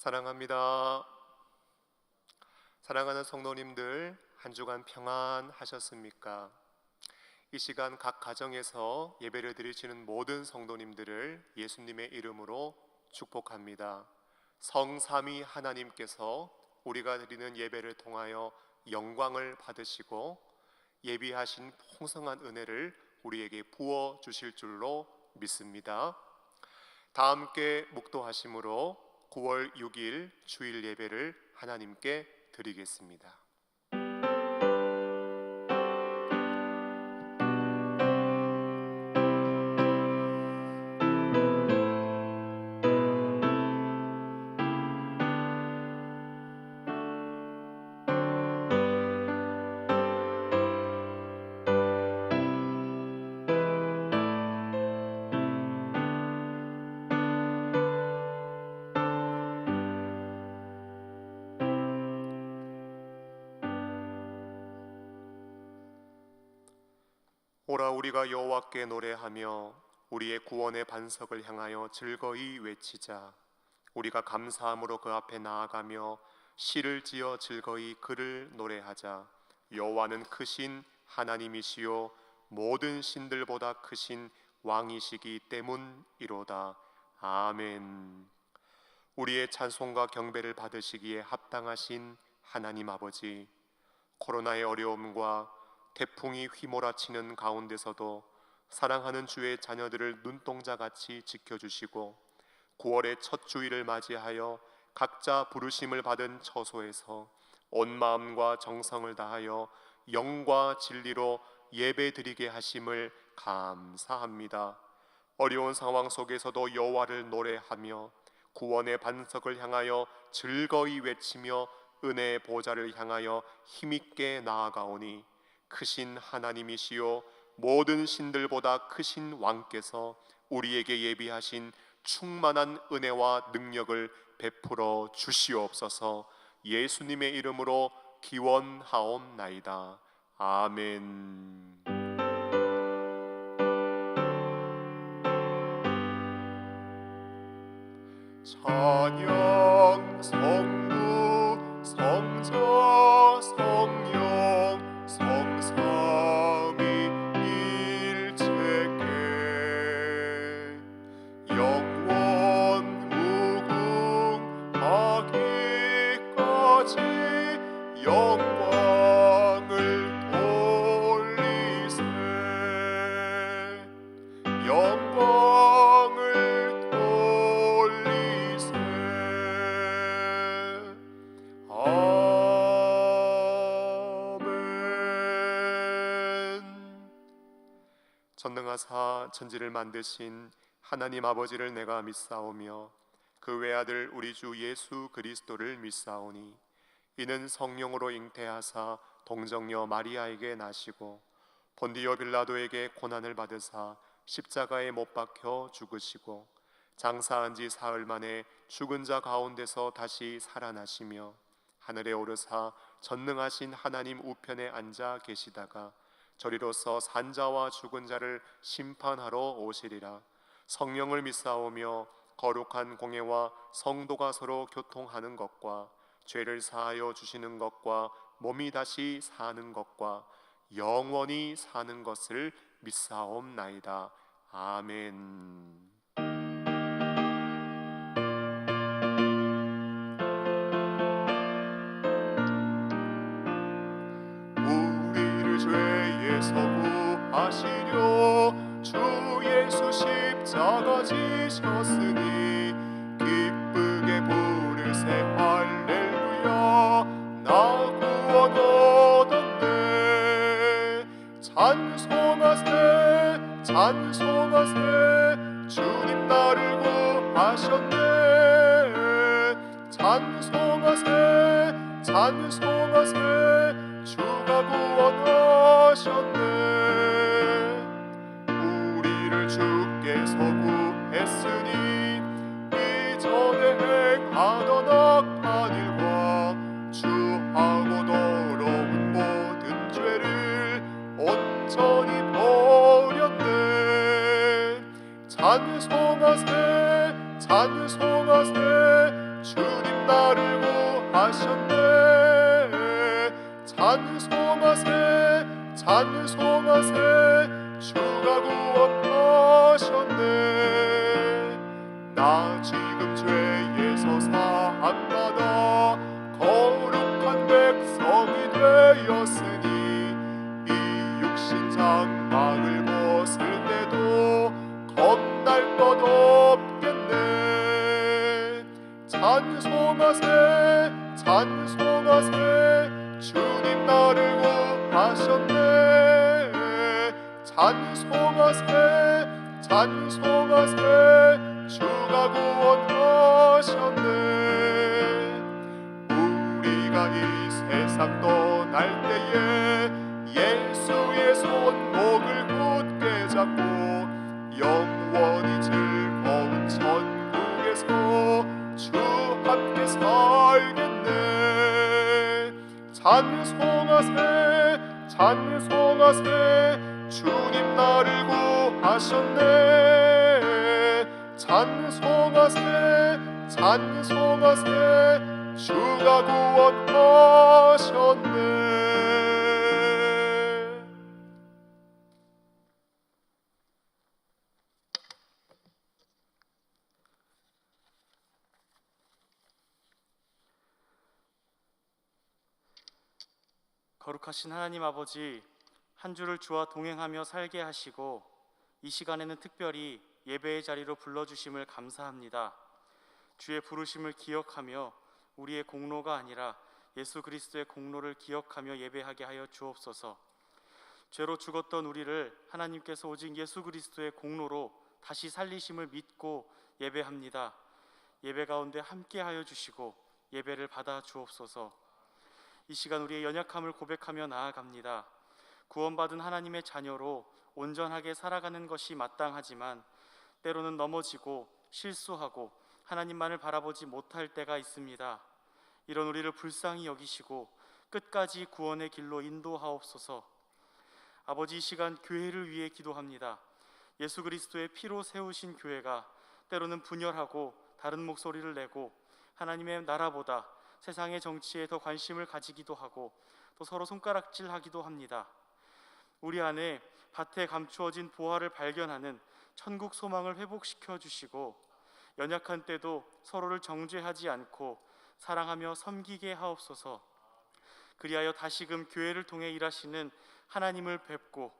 사랑합니다. 사랑하는 성도님들, 한 주간 평안하셨습니까? 이 시간 각 가정에서 예배를 드리시는 모든 성도님들을 예수님의 이름으로 축복합니다. 성삼위 하나님께서 우리가 드리는 예배를 통하여 영광을 받으시고 예비하신 풍성한 은혜를 우리에게 부어 주실 줄로 믿습니다. 다 함께 묵도하심으로 9월 6일 주일 예배를 하나님께 드리겠습니다. 오라 우리가 여호와께 노래하며 우리의 구원의 반석을 향하여 즐거이 외치자. 우리가 감사함으로 그 앞에 나아가며 시를 지어 즐거이 그를 노래하자. 여호와는 크신 하나님이시요 모든 신들보다 크신 왕이시기 때문이로다. 아멘. 우리의 찬송과 경배를 받으시기에 합당하신 하나님 아버지, 코로나의 어려움과 태풍이 휘몰아치는 가운데서도 사랑하는 주의 자녀들을 눈동자같이 지켜주시고 9월의 첫 주일을 맞이하여 각자 부르심을 받은 처소에서 온 마음과 정성을 다하여 영과 진리로 예배드리게 하심을 감사합니다. 어려운 상황 속에서도 여호와를 노래하며 구원의 반석을 향하여 즐거이 외치며 은혜의 보좌를 향하여 힘있게 나아가오니 크신 하나님이시요 모든 신들보다 크신 왕께서 우리에게 예비하신 충만한 은혜와 능력을 베풀어 주시옵소서. 예수님의 이름으로 기원하옵나이다. 아멘. 찬양 성부 성자 성령 성삼위일체께 영원 무궁하기까지 영광을 돌리세. 영광을 돌리세. 전능하사 천지를 만드신 하나님 아버지를 내가 믿사오며 그 외아들 우리 주 예수 그리스도를 믿사오니 이는 성령으로 잉태하사 동정녀 마리아에게 나시고 본디오 빌라도에게 고난을 받으사 십자가에 못 박혀 죽으시고 장사한 지 사흘 만에 죽은 자 가운데서 다시 살아나시며 하늘에 오르사 전능하신 하나님 우편에 앉아 계시다가 저리로서 산자와 죽은 자를 심판하러 오시리라. 성령을 믿사오며 거룩한 공예와 성도가 서로 교통하는 것과 죄를 사하여 주시는 것과 몸이 다시 사는 것과 영원히 사는 것을 믿사옵나이다. 아멘. 죄에서 구하시려 주 예수 십자가 지셨으니 기쁘게 부르세 할렐루야. 나 구원 얻었네. 찬송하세 찬송하세 주님 나를 구하셨네. 찬송하세 찬송하세 주가 구원하셨네. 우리를 주께서 구했으니 이전에 행하던 악한 일과 주하고 더러운 모든 죄를 온전히 버렸네. 찬송하세 찬송하세 주님 구원하셨네. 찬송하세 찬송하세 주가 구원하셨네. 나 지금 죄에서 사함받아 거룩한 백성이 되었으니 이 육신 장막을 벗을 때도 겁날 것 없겠네. 찬송하세 찬송하세 주님 나를 구하셨네. 찬송하세 찬송하세 주가 구원하셨네. 우리가 이 세상 떠날 때에 예수의 손목을 굳게 잡고 영원히 즐거운 천국에서 주 함께 살겠네. 찬송하세 찬송하세 주님 나를 구하셨네. 찬송하세 찬송하세 주가 구원하셨네. 거룩하신 하나님 아버지, 한 주를 주와 동행하며 살게 하시고 이 시간에는 특별히 예배의 자리로 불러주심을 감사합니다. 주의 부르심을 기억하며 우리의 공로가 아니라 예수 그리스도의 공로를 기억하며 예배하게 하여 주옵소서. 죄로 죽었던 우리를 하나님께서 오직 예수 그리스도의 공로로 다시 살리심을 믿고 예배합니다. 예배 가운데 함께하여 주시고 예배를 받아 주옵소서. 이 시간 우리의 연약함을 고백하며 나아갑니다. 구원받은 하나님의 자녀로 온전하게 살아가는 것이 마땅하지만 때로는 넘어지고 실수하고 하나님만을 바라보지 못할 때가 있습니다. 이런 우리를 불쌍히 여기시고 끝까지 구원의 길로 인도하옵소서. 아버지, 이 시간 교회를 위해 기도합니다. 예수 그리스도의 피로 세우신 교회가 때로는 분열하고 다른 목소리를 내고 하나님의 나라보다 세상의 정치에 더 관심을 가지기도 하고 또 서로 손가락질하기도 합니다. 우리 안에 밭에 감추어진 보화를 발견하는 천국 소망을 회복시켜 주시고 연약한 때도 서로를 정죄하지 않고 사랑하며 섬기게 하옵소서. 그리하여 다시금 교회를 통해 일하시는 하나님을 뵙고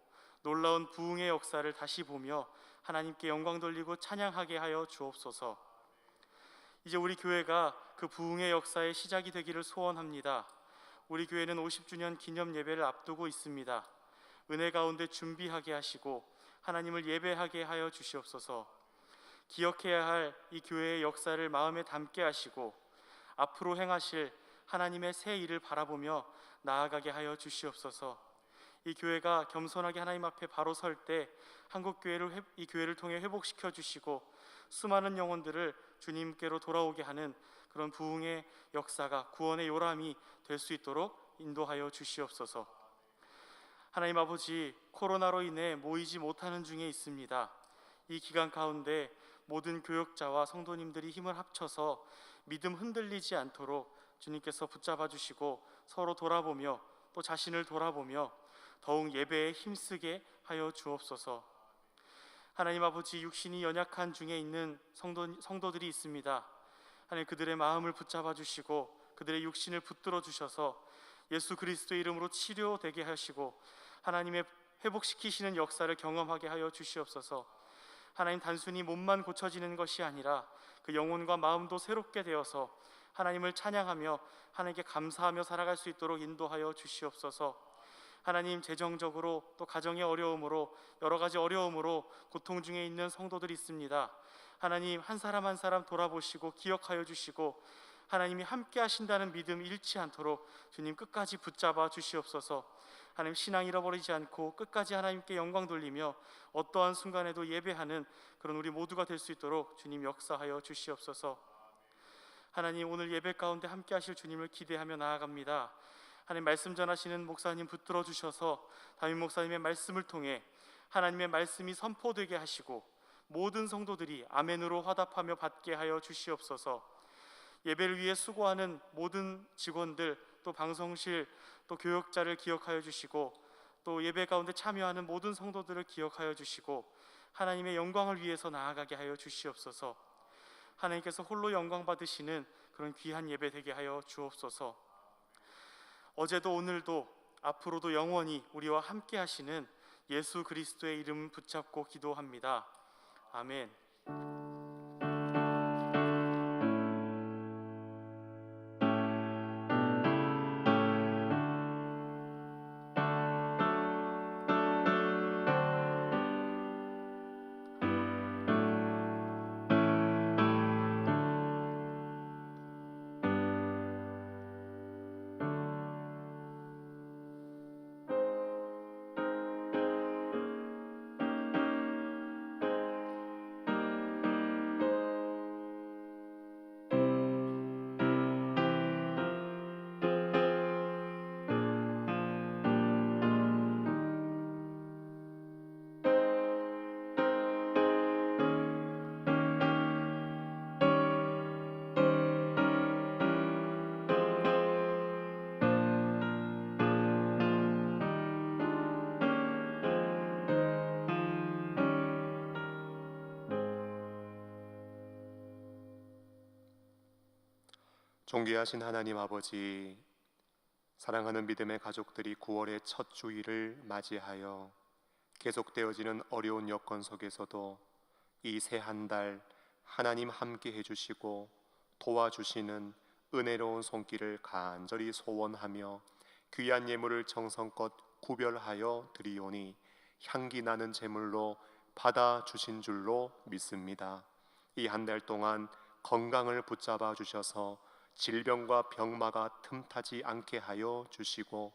놀라운 부흥의 역사를 다시 보며 하나님께 영광 돌리고 찬양하게 하여 주옵소서. 이제 우리 교회가 그 부흥의 역사의 시작이 되기를 소원합니다. 우리 교회는 50주년 기념 예배를 앞두고 있습니다. 은혜 가운데 준비하게 하시고 하나님을 예배하게 하여 주시옵소서. 기억해야 할 이 교회의 역사를 마음에 담게 하시고 앞으로 행하실 하나님의 새 일을 바라보며 나아가게 하여 주시옵소서. 이 교회가 겸손하게 하나님 앞에 바로 설 때 한국교회를 이 교회를 통해 회복시켜 주시고 수많은 영혼들을 주님께로 돌아오게 하는 그런 부흥의 역사가 구원의 요람이 될 수 있도록 인도하여 주시옵소서. 하나님 아버지, 코로나로 인해 모이지 못하는 중에 있습니다. 이 기간 가운데 모든 교역자와 성도님들이 힘을 합쳐서 믿음 흔들리지 않도록 주님께서 붙잡아 주시고 서로 돌아보며 또 자신을 돌아보며 더욱 예배에 힘쓰게 하여 주옵소서. 하나님 아버지, 육신이 연약한 중에 있는 성도들이 있습니다. 하나님, 그들의 마음을 붙잡아 주시고 그들의 육신을 붙들어 주셔서 예수 그리스도의 이름으로 치료되게 하시고 하나님의 회복시키시는 역사를 경험하게 하여 주시옵소서. 하나님, 단순히 몸만 고쳐지는 것이 아니라 그 영혼과 마음도 새롭게 되어서 하나님을 찬양하며 하나님께 감사하며 살아갈 수 있도록 인도하여 주시옵소서. 하나님, 재정적으로 또 가정의 어려움으로 여러 가지 어려움으로 고통 중에 있는 성도들이 있습니다. 하나님, 한 사람 한 사람 돌아보시고 기억하여 주시고 하나님이 함께 하신다는 믿음 잃지 않도록 주님 끝까지 붙잡아 주시옵소서. 하나님, 신앙 잃어버리지 않고 끝까지 하나님께 영광 돌리며 어떠한 순간에도 예배하는 그런 우리 모두가 될 수 있도록 주님 역사하여 주시옵소서. 하나님, 오늘 예배 가운데 함께 하실 주님을 기대하며 나아갑니다. 하나님, 말씀 전하시는 목사님 붙들어 주셔서 담임 목사님의 말씀을 통해 하나님의 말씀이 선포되게 하시고 모든 성도들이 아멘으로 화답하며 받게 하여 주시옵소서. 예배를 위해 수고하는 모든 직원들, 또 방송실, 또 교역자를 기억하여 주시고, 또 예배 가운데 참여하는 모든 성도들을 기억하여 주시고, 하나님의 영광을 위해서 나아가게 하여 주시옵소서. 하나님께서 홀로 영광 받으시는 그런 귀한 예배 되게 하여 주옵소서. 어제도 오늘도 앞으로도 영원히 우리와 함께 하시는 예수 그리스도의 이름 붙잡고 기도합니다. 아멘. 존귀하신 하나님 아버지, 사랑하는 믿음의 가족들이 9월의 첫 주일을 맞이하여 계속되어지는 어려운 여건 속에서도 이 새 한 달 하나님 함께 해주시고 도와주시는 은혜로운 손길을 간절히 소원하며 귀한 예물을 정성껏 구별하여 드리오니 향기 나는 제물로 받아주신 줄로 믿습니다. 이 한 달 동안 건강을 붙잡아 주셔서 질병과 병마가 틈타지 않게 하여 주시고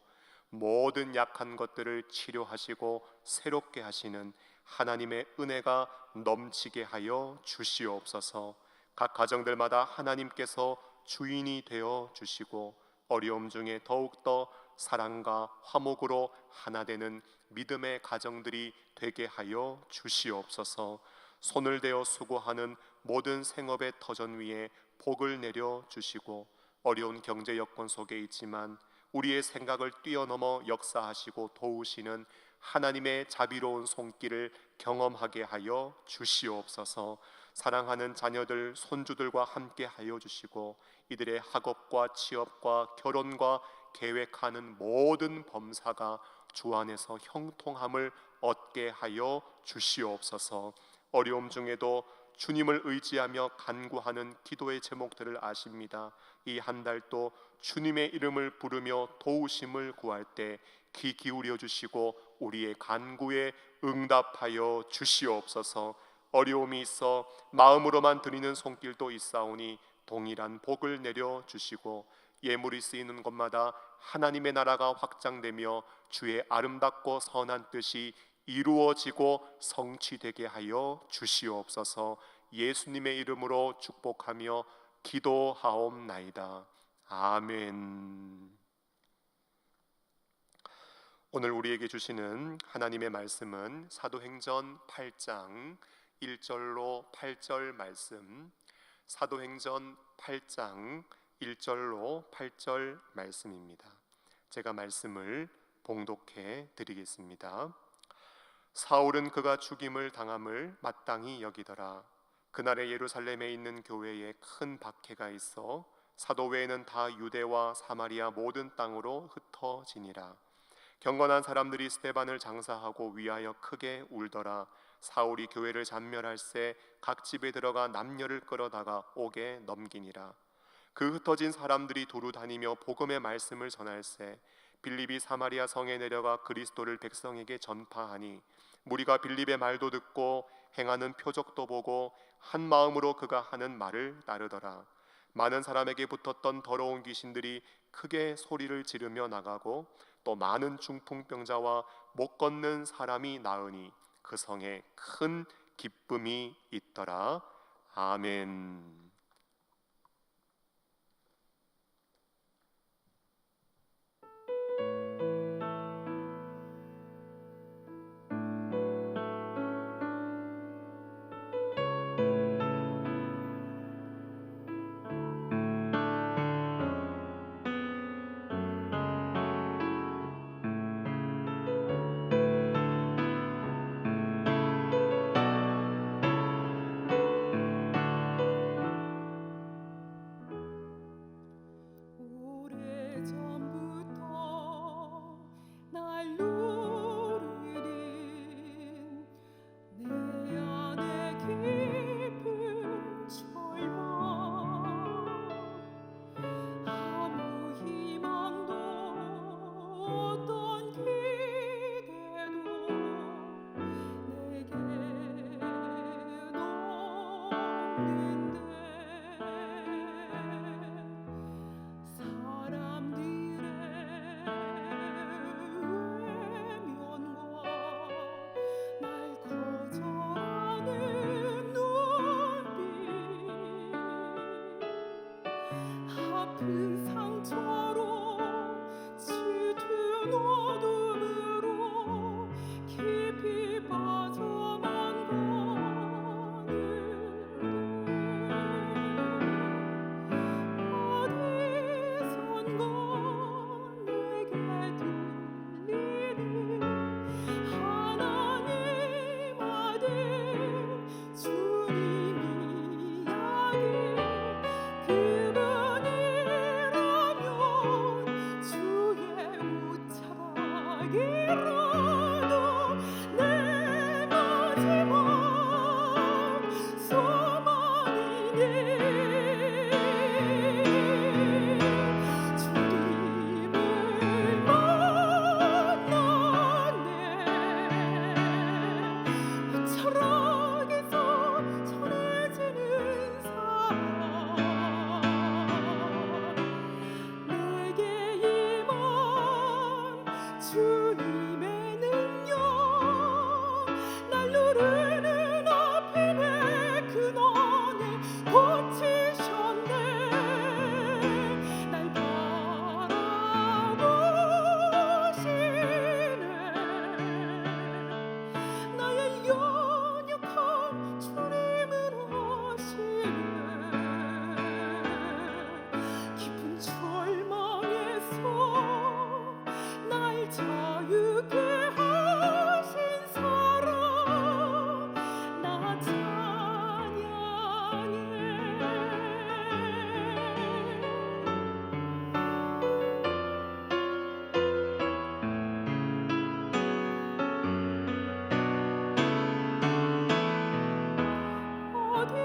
모든 약한 것들을 치료하시고 새롭게 하시는 하나님의 은혜가 넘치게 하여 주시옵소서. 각 가정들마다 하나님께서 주인이 되어 주시고 어려움 중에 더욱더 사랑과 화목으로 하나 되는 믿음의 가정들이 되게 하여 주시옵소서. 손을 대어 수고하는 모든 생업의 터전 위에 복을 내려 주시고 어려운 경제 여건 속에 있지만 우리의 생각을 뛰어넘어 역사하시고 도우시는 하나님의 자비로운 손길을 경험하게 하여 주시옵소서. 사랑하는 자녀들, 손주들과 함께 하여 주시고 이들의 학업과 취업과 결혼과 계획하는 모든 범사가 주 안에서 형통함을 얻게 하여 주시옵소서. 어려움 중에도 주님을 의지하며 간구하는 기도의 제목들을 아십니다. 이 한 달도 주님의 이름을 부르며 도우심을 구할 때 귀 기울여 주시고 우리의 간구에 응답하여 주시옵소서. 어려움이 있어 마음으로만 드리는 손길도 있사오니 동일한 복을 내려 주시고 예물이 쓰이는 곳마다 하나님의 나라가 확장되며 주의 아름답고 선한 뜻이 이루어지고 성취되게 하여 주시옵소서. 예수님의 이름으로 축복하며 기도하옵나이다. 아멘. 오늘 우리에게 주시는 하나님의 말씀은 사도행전 8장 1절로 8절 말씀, 사도행전 8장 1절로 8절 말씀입니다. 제가 말씀을 봉독해 드리겠습니다. 사울은 그가 죽임을 당함을 마땅히 여기더라. 그날에 예루살렘에 있는 교회에 큰 박해가 있어 사도 외에는 다 유대와 사마리아 모든 땅으로 흩어지니라. 경건한 사람들이 스데반을 장사하고 위하여 크게 울더라. 사울이 교회를 잔멸할새 각 집에 들어가 남녀를 끌어다가 옥에 넘기니라. 그 흩어진 사람들이 두루 다니며 복음의 말씀을 전할새 빌립이 사마리아 성에 내려가 그리스도를 백성에게 전파하니 무리가 빌립의 말도 듣고 행하는 표적도 보고 한 마음으로 그가 하는 말을 따르더라. 많은 사람에게 붙었던 더러운 귀신들이 크게 소리를 지르며 나가고 또 많은 중풍병자와 못 걷는 사람이 나으니 그 성에 큰 기쁨이 있더라. 아멘. 아픈 상처로 짙은 어둠으로 깊이 빠져만 가는데 어디선가 내게 들리는 하나님 아들 주님 이야기 그분이라면 주의 옷자락이라도 내 마지막 소망이니 주님을 만났네 옷자락에서 전해지는 사랑 내게 임한 주님의 능력 날 누르는 아픔의 근원을 고치셨네 날 바라보시네 나의 연약한 주님을 아시네 깊은 절망에서 날 자유케 하신 사랑 나 찬양해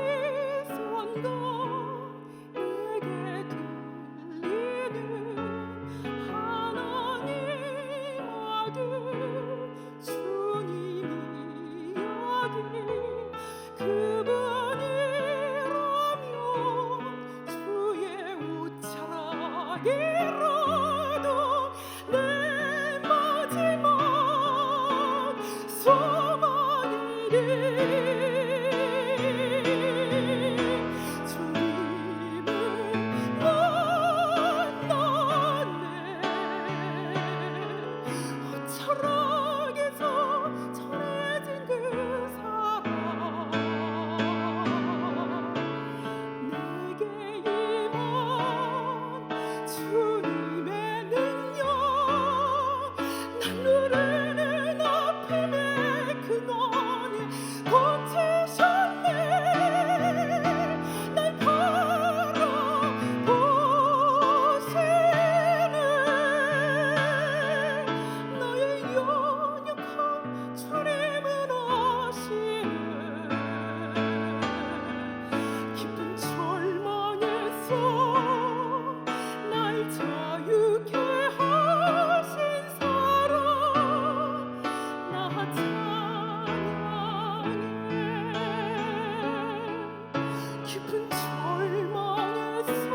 어디선가 내게 들리는 하나님 아들 주님 이야기 그분이라면 주의 옷자락이라도 내 마지막 소망이니 주님을 만났네 옷자락에서 전해진 그 사랑 내게 임한 주님의 능력 날 누르는 아픔의 근원을 고치셨네 날 바라보시네 나의 연약한 주님을 아시네 깊은 절망에서 날 자유케 하신 사랑 나 찬양해 깊은 절망에서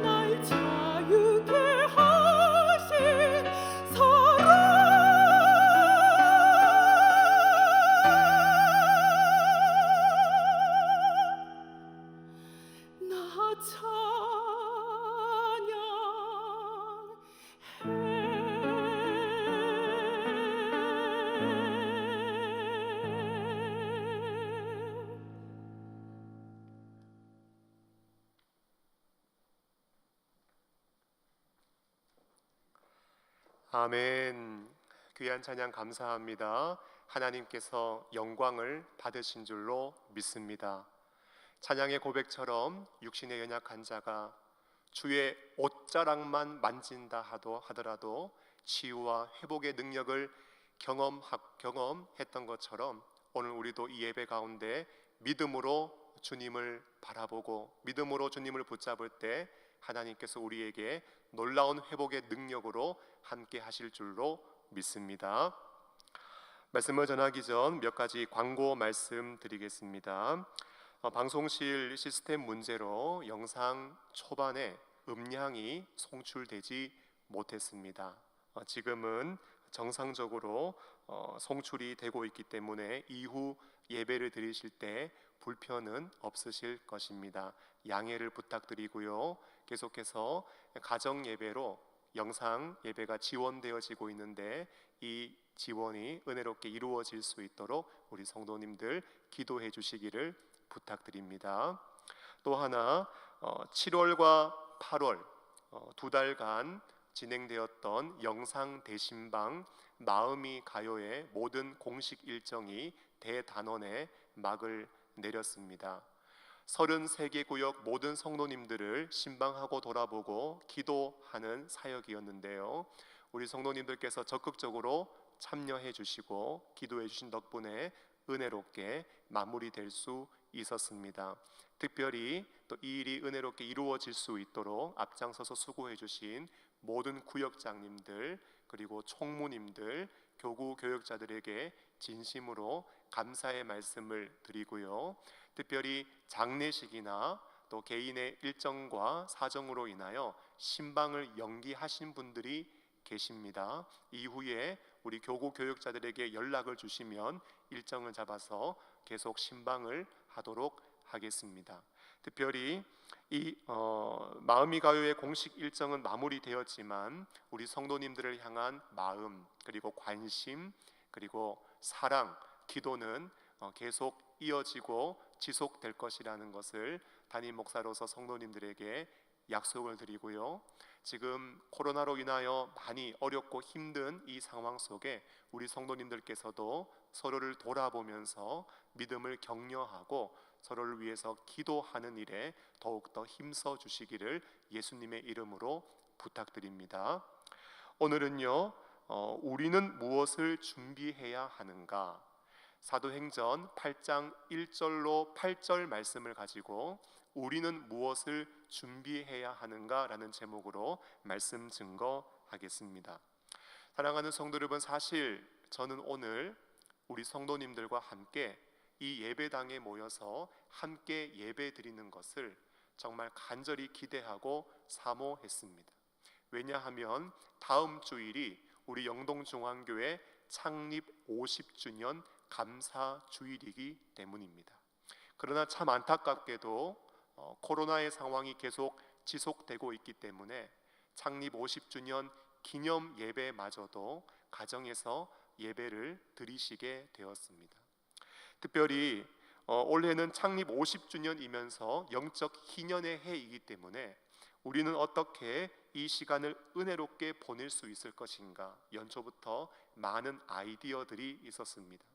날 자유케 하신 사랑 나 찬양해 아멘. 귀한 찬양 감사합니다. 하나님께서 영광을 받으신 줄로 믿습니다. 찬양의 고백처럼 육신의 연약한 자가 주의 옷자락만 만진다 하더라도 치유와 회복의 능력을 경험했던 것처럼 오늘 우리도 이 예배 가운데 믿음으로 주님을 바라보고 믿음으로 주님을 붙잡을 때 하나님께서 우리에게 놀라운 회복의 능력으로 함께 하실 줄로 믿습니다. 말씀을 전하기 전 몇 가지 광고 말씀드리겠습니다. 방송실 시스템 문제로 영상 초반에 음량이 송출되지 못했습니다. 지금은 정상적으로 송출이 되고 있기 때문에 이후 예배를 드리실 때 불편은 없으실 것입니다. 양해를 부탁드리고요. 계속해서 가정 예배로 영상 예배가 지원되어지고 있는데 이 지원이 은혜롭게 이루어질 수 있도록 우리 성도님들 기도해 주시기를 부탁드립니다. 또 하나 7월과 8월 두 달간 진행되었던 영상 대신방 마음이 가요의 모든 공식 일정이 대단원에 막을 내렸습니다. 33개 구역 모든 성도님들을 신방하고 돌아보고 기도하는 사역이었는데요. 우리 성도님들께서 적극적으로 참여해 주시고 기도해 주신 덕분에 은혜롭게 마무리될 수 있었습니다. 특별히 또 이 일이 은혜롭게 이루어질 수 있도록 앞장서서 수고해 주신 모든 구역장님들 그리고 총무님들 교구 교역자들에게 진심으로 감사의 말씀을 드리고요. 특별히 장례식이나 또 개인의 일정과 사정으로 인하여 신방을 연기하신 분들이 계십니다. 이후에 우리 교구 교역자들에게 연락을 주시면 일정을 잡아서 계속 신방을 하도록 하겠습니다. 특별히 이 마음이 가요의 공식 일정은 마무리되었지만 우리 성도님들을 향한 마음 그리고 관심 그리고 사랑 기도는 계속 이어지고 지속될 것이라는 것을 담임 목사로서 성도님들에게 약속을 드리고요. 지금 코로나로 인하여 많이 어렵고 힘든 이 상황 속에 우리 성도님들께서도 서로를 돌아보면서 믿음을 격려하고 서로를 위해서 기도하는 일에 더욱더 힘써 주시기를 예수님의 이름으로 부탁드립니다. 오늘은요 우리는 무엇을 준비해야 하는가 사도행전 8장 1절로 8절 말씀을 가지고 우리는 무엇을 준비해야 하는가 라는 제목으로 말씀 증거하겠습니다. 사랑하는 성도 여러분, 사실 저는 오늘 우리 성도님들과 함께 이 예배당에 모여서 함께 예배 드리는 것을 정말 간절히 기대하고 사모했습니다. 왜냐하면 다음 주일이 우리 영동중앙교회 창립 50주년 감사 주일이기 때문입니다. 그러나 참 안타깝게도 코로나의 상황이 계속 지속되고 있기 때문에 창립 50주년 기념 예배마저도 가정에서 예배를 드리시게 되었습니다. 특별히 올해는 창립 50주년이면서 영적 희년의 해이기 때문에 우리는 어떻게 이 시간을 은혜롭게 보낼 수 있을 것인가 연초부터 많은 아이디어들이 있었습니다.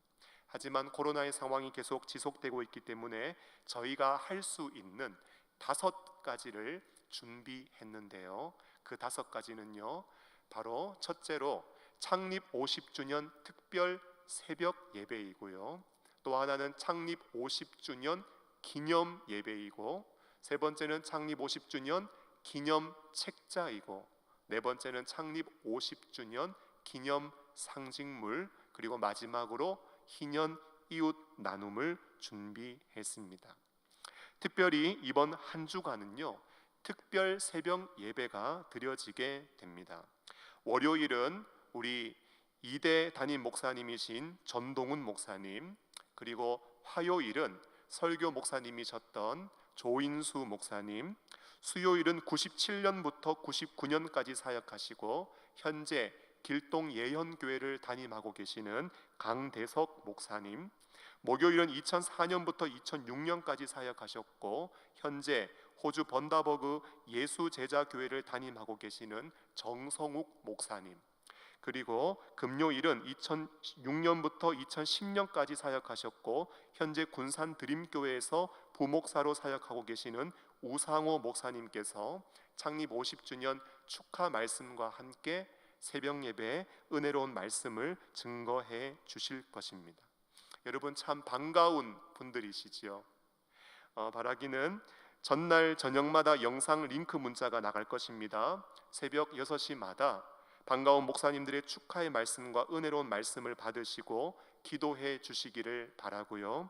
하지만 코로나의 상황이 계속 지속되고 있기 때문에 저희가 할 수 있는 5가지를 준비했는데요. 그 5가지는요 바로 첫째로 창립 50주년 특별 새벽 예배이고요, 또 하나는 창립 50주년 기념 예배이고, 세 번째는 창립 50주년 기념 책자이고, 네 번째는 창립 50주년 기념 상징물, 그리고 마지막으로 희년 이웃 나눔을 준비했습니다. 특별히 이번 한 주간은요 특별 새벽 예배가 드려지게 됩니다. 월요일은 우리 2대 담임 목사님이신 전동훈 목사님, 그리고 화요일은 설교 목사님이셨던 조인수 목사님, 수요일은 97년부터 99년까지 사역하시고 현재 길동 예현교회를 담임하고 계시는 강대석 목사님, 목요일은 2004년부터 2006년까지 사역하셨고 현재 호주 번다버그 예수제자교회를 담임하고 계시는 정성욱 목사님, 그리고 금요일은 2006년부터 2010년까지 사역하셨고 현재 군산 드림교회에서 부목사로 사역하고 계시는 우상호 목사님께서 창립 50주년 축하 말씀과 함께 새벽 예배에 은혜로운 말씀을 증거해 주실 것입니다. 여러분 참 반가운 분들이시지요. 바라기는 전날 저녁마다 영상 링크 문자가 나갈 것입니다. 새벽 6시마다 반가운 목사님들의 축하의 말씀과 은혜로운 말씀을 받으시고 기도해 주시기를 바라고요.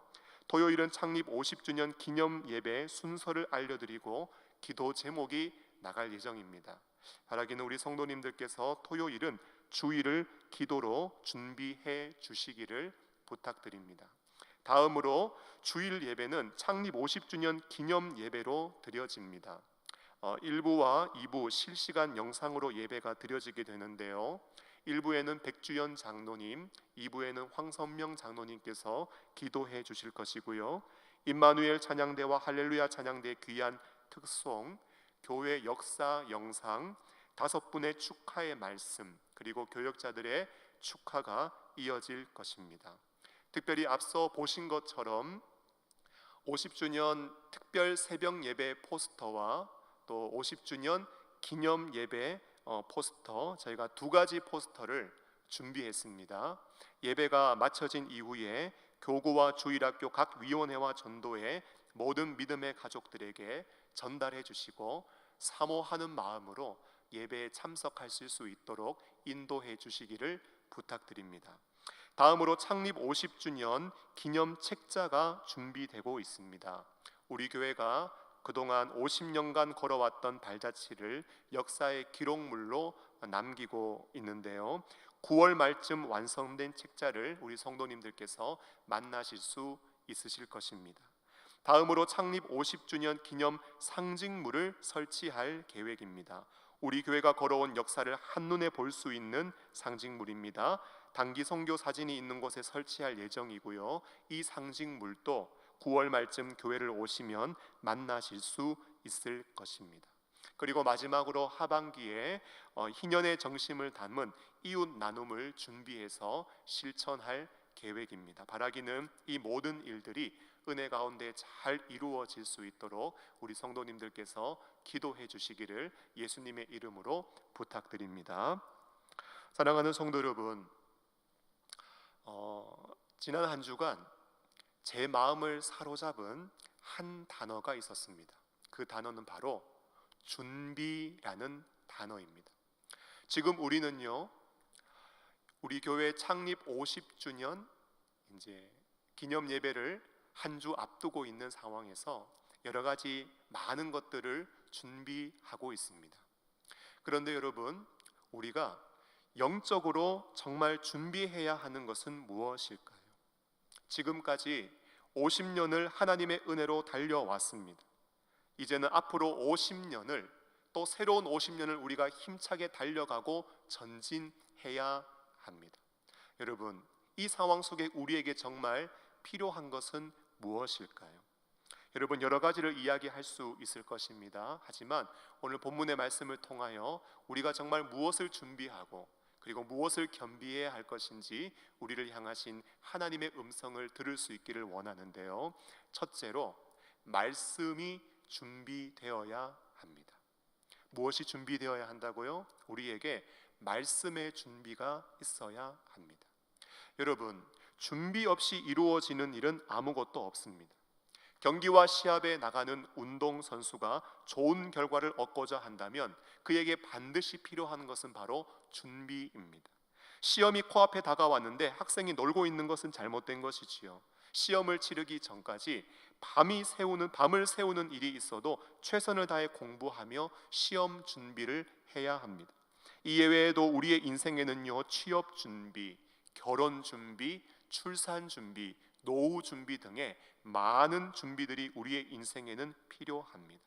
토요일은 창립 50주년 기념 예배 순서를 알려드리고 기도 제목이 나갈 예정입니다. 바라기는 우리 성도님들께서 토요일은 주일을 기도로 준비해 주시기를 부탁드립니다. 다음으로 주일 예배는 창립 50주년 기념 예배로 드려집니다. 1부와 2부 실시간 영상으로 예배가 드려지게 되는데요. 1부에는 백주연 장로님, 2부에는 황선명 장로님께서 기도해 주실 것이고요. 임마누엘 찬양대와 할렐루야 찬양대의 귀한 특송, 교회 역사 영상, 5분의 축하의 말씀, 그리고 교역자들의 축하가 이어질 것입니다. 특별히 앞서 보신 것처럼 50주년 특별 새벽 예배 포스터와 또 50주년 기념 예배 포스터, 저희가 2가지 포스터를 준비했습니다. 예배가 마쳐진 이후에 교구와 주일학교 각 위원회와 전도회 모든 믿음의 가족들에게 전달해 주시고 사모하는 마음으로 예배에 참석하실 수 있도록 인도해 주시기를 부탁드립니다. 다음으로 창립 50주년 기념 책자가 준비되고 있습니다. 우리 교회가 그동안 50년간 걸어왔던 발자취를 역사의 기록물로 남기고 있는데요. 9월 말쯤 완성된 책자를 우리 성도님들께서 만나실 수 있으실 것입니다. 다음으로 창립 50주년 기념 상징물을 설치할 계획입니다. 우리 교회가 걸어온 역사를 한눈에 볼 수 있는 상징물입니다. 단기 선교 사진이 있는 곳에 설치할 예정이고요. 이 상징물도 9월 말쯤 교회를 오시면 만나실 수 있을 것입니다. 그리고 마지막으로 하반기에 희년의 정심을 담은 이웃 나눔을 준비해서 실천할 계획입니다. 바라기는 이 모든 일들이 은혜 가운데 잘 이루어질 수 있도록 우리 성도님들께서 기도해 주시기를 예수님의 이름으로 부탁드립니다. 사랑하는 성도 여러분, 지난 한 주간 제 마음을 사로잡은 한 단어가 있었습니다. 그 단어는 바로 준비라는 단어입니다. 지금 우리는요, 우리 교회 창립 50주년 이제 기념 예배를 한 주 앞두고 있는 상황에서 여러 가지 많은 것들을 준비하고 있습니다. 그런데 여러분, 우리가 영적으로 정말 준비해야 하는 것은 무엇일까요? 지금까지 50년을 하나님의 은혜로 달려왔습니다. 이제는 앞으로 50년을 또 새로운 50년을 우리가 힘차게 달려가고 전진해야 합니다. 여러분, 이 상황 속에 우리에게 정말 필요한 것은 무엇일까요? 여러분, 여러 가지를 이야기할 수 있을 것입니다. 하지만 오늘 본문의 말씀을 통하여 우리가 정말 무엇을 준비하고 그리고 무엇을 겸비해야 할 것인지 우리를 향하신 하나님의 음성을 들을 수 있기를 원하는데요. 첫째로, 말씀이 준비되어야 합니다. 무엇이 준비되어야 한다고요? 우리에게 말씀의 준비가 있어야 합니다. 여러분, 준비 없이 이루어지는 일은 아무것도 없습니다. 경기와 시합에 나가는 운동선수가 좋은 결과를 얻고자 한다면 그에게 반드시 필요한 것은 바로 준비입니다. 시험이 코앞에 다가왔는데 학생이 놀고 있는 것은 잘못된 것이지요. 시험을 치르기 전까지 밤을 새우는 일이 있어도 최선을 다해 공부하며 시험 준비를 해야 합니다. 이외에도 우리의 인생에는요, 취업 준비, 결혼 준비, 출산 준비, 노후 준비 등의 많은 준비들이 우리의 인생에는 필요합니다.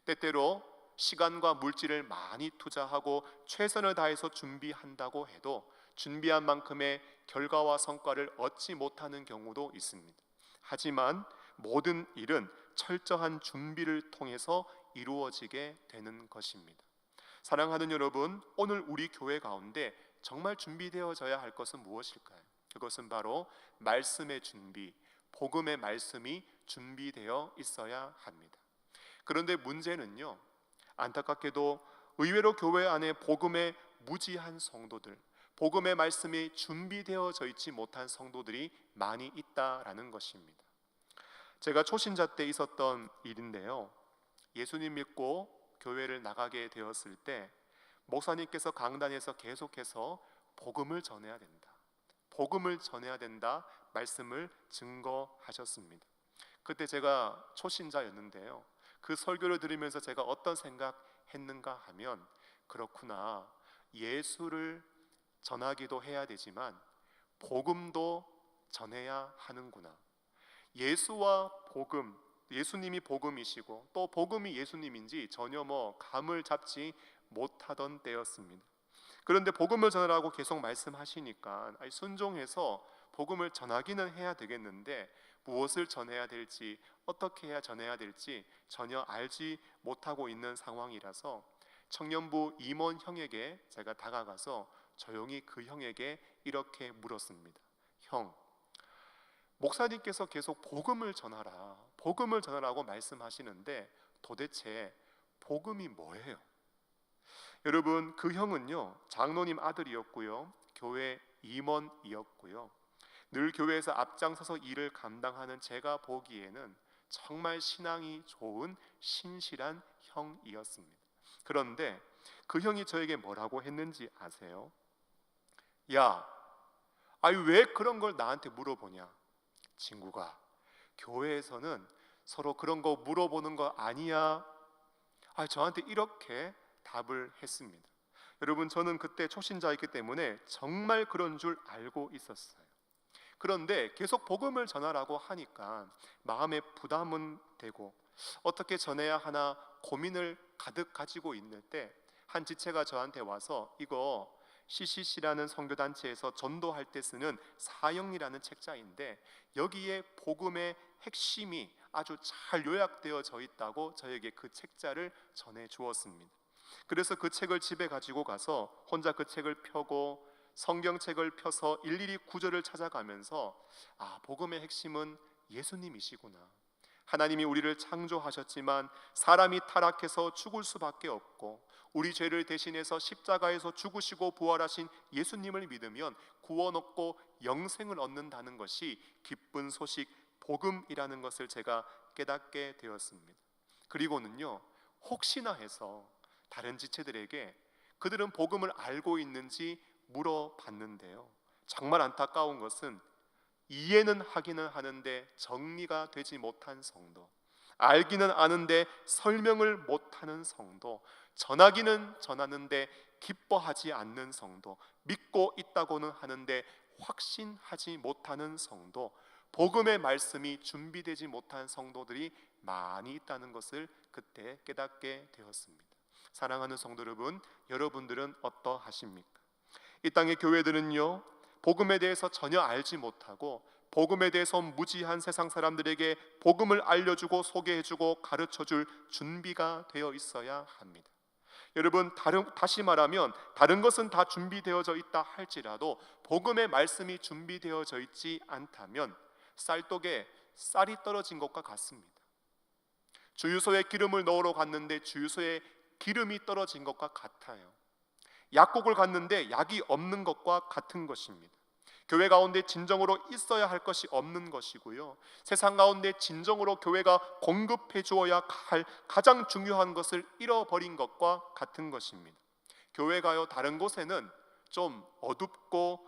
때때로 시간과 물질을 많이 투자하고 최선을 다해서 준비한다고 해도 준비한 만큼의 결과와 성과를 얻지 못하는 경우도 있습니다. 하지만 모든 일은 철저한 준비를 통해서 이루어지게 되는 것입니다. 사랑하는 여러분, 오늘 우리 교회 가운데 정말 준비되어져야 할 것은 무엇일까요? 그것은 바로 말씀의 준비, 복음의 말씀이 준비되어 있어야 합니다. 그런데 문제는요, 안타깝게도 의외로 교회 안에 복음의 무지한 성도들, 복음의 말씀이 준비되어져 있지 못한 성도들이 많이 있다라는 것입니다. 제가 초신자 때 있었던 일인데요, 예수님 믿고 교회를 나가게 되었을 때 목사님께서 강단에서 계속해서 복음을 전해야 된다, 복음을 전해야 된다, 말씀을 증거하셨습니다. 그때 제가 초신자였는데요. 그 설교를 들으면서 제가 어떤 생각했는가 하면, 그렇구나, 예수를 전하기도 해야 되지만 복음도 전해야 하는구나. 예수와 복음, 예수님이 복음이시고 또 복음이 예수님인지 전혀 감을 잡지 못하던 때였습니다. 그런데 복음을 전하라고 계속 말씀하시니까 순종해서 복음을 전하기는 해야 되겠는데 무엇을 전해야 될지, 어떻게 해야 전해야 될지 전혀 알지 못하고 있는 상황이라서 청년부 임원 형에게 제가 다가가서 조용히 그 형에게 이렇게 물었습니다. 형, 목사님께서 계속 복음을 전하라고 말씀하시는데 도대체 복음이 뭐예요? 여러분, 그 형은요, 장로님 아들이었고요, 교회 임원이었고요, 늘 교회에서 앞장서서 일을 감당하는 제가 보기에는 정말 신앙이 좋은 신실한 형이었습니다. 그런데 그 형이 저에게 뭐라고 했는지 아세요? 야, 왜 그런 걸 나한테 물어보냐? 친구가, 교회에서는 서로 그런 거 물어보는 거 아니야. 저한테 이렇게 답을 했습니다. 여러분, 저는 그때 초신자였기 때문에 정말 그런 줄 알고 있었어요. 그런데 계속 복음을 전하라고 하니까 마음에 부담은 되고 어떻게 전해야 하나 고민을 가득 가지고 있는 때 한 지체가 저한테 와서 이거 CCC라는 선교단체에서 전도할 때 쓰는 사형리라는 책자인데 여기에 복음의 핵심이 아주 잘 요약되어져 있다고 저에게 그 책자를 전해 주었습니다. 그래서 그 책을 집에 가지고 가서 혼자 그 책을 펴고 성경책을 펴서 일일이 구절을 찾아가면서 복음의 핵심은 예수님이시구나. 하나님이 우리를 창조하셨지만 사람이 타락해서 죽을 수밖에 없고 우리 죄를 대신해서 십자가에서 죽으시고 부활하신 예수님을 믿으면 구원 얻고 영생을 얻는다는 것이 기쁜 소식 복음이라는 것을 제가 깨닫게 되었습니다. 그리고는요, 혹시나 해서 다른 지체들에게 그들은 복음을 알고 있는지 물어봤는데요, 정말 안타까운 것은 이해는 하기는 하는데 정리가 되지 못한 성도, 알기는 아는데 설명을 못하는 성도, 전하기는 전하는데 기뻐하지 않는 성도, 믿고 있다고는 하는데 확신하지 못하는 성도, 복음의 말씀이 준비되지 못한 성도들이 많이 있다는 것을 그때 깨닫게 되었습니다. 사랑하는 성도 여러분, 여러분들은 어떠하십니까? 이 땅의 교회들은요, 복음에 대해서 전혀 알지 못하고 복음에 대해서 무지한 세상 사람들에게 복음을 알려주고 소개해주고 가르쳐줄 준비가 되어 있어야 합니다. 여러분, 다시 말하면 다른 것은 다 준비되어져 있다 할지라도 복음의 말씀이 준비되어져 있지 않다면 쌀독에 쌀이 떨어진 것과 같습니다. 주유소에 기름을 넣으러 갔는데 주유소에 기름이 떨어진 것과 같아요. 약국을 갔는데 약이 없는 것과 같은 것입니다. 교회 가운데 진정으로 있어야 할 것이 없는 것이고요, 세상 가운데 진정으로 교회가 공급해 주어야 할 가장 중요한 것을 잃어버린 것과 같은 것입니다. 교회가요, 다른 곳에는 좀 어둡고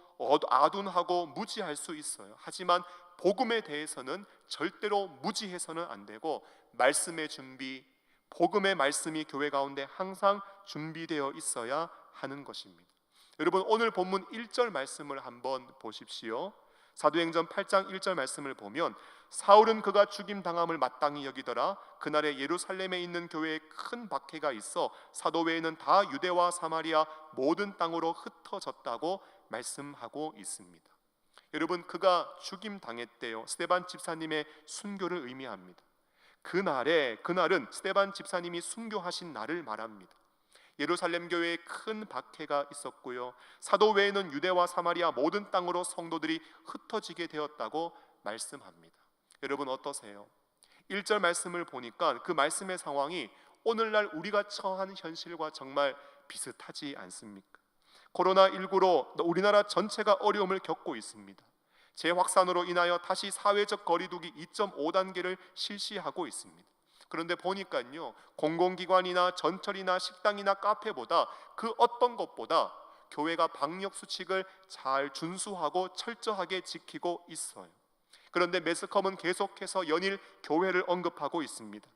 아둔하고 무지할 수 있어요. 하지만 복음에 대해서는 절대로 무지해서는 안 되고 말씀의 준비, 복음의 말씀이 교회 가운데 항상 준비되어 있어야 하는 것입니다. 여러분, 오늘 본문 1절 말씀을 한번 보십시오. 사도행전 8장 1절 말씀을 보면 사울은 그가 죽임당함을 마땅히 여기더라. 그날에 예루살렘에 있는 교회에 큰 박해가 있어 사도 외에는 다 유대와 사마리아 모든 땅으로 흩어졌다고 말씀하고 있습니다. 여러분, 그가 죽임당했대요. 스데반 집사님의 순교를 의미합니다. 그날은 스데반 집사님이 순교하신 날을 말합니다. 예루살렘 교회에 큰 박해가 있었고요, 사도 외에는 유대와 사마리아 모든 땅으로 성도들이 흩어지게 되었다고 말씀합니다. 여러분, 어떠세요? 1절 말씀을 보니까 그 말씀의 상황이 오늘날 우리가 처한 현실과 정말 비슷하지 않습니까? 코로나19로 우리나라 전체가 어려움을 겪고 있습니다. 재확산으로 인하여 다시 사회적 거리두기 2.5단계를 실시하고 있습니다. 그런데 보니까요, 공공기관이나 전철이나 식당이나 카페보다 그 어떤 것보다 교회가 방역 수칙을 잘 준수하고 철저하게 지키고 있어요. 그런데 매스컴은 계속해서 연일 교회를 언급하고 있습니다.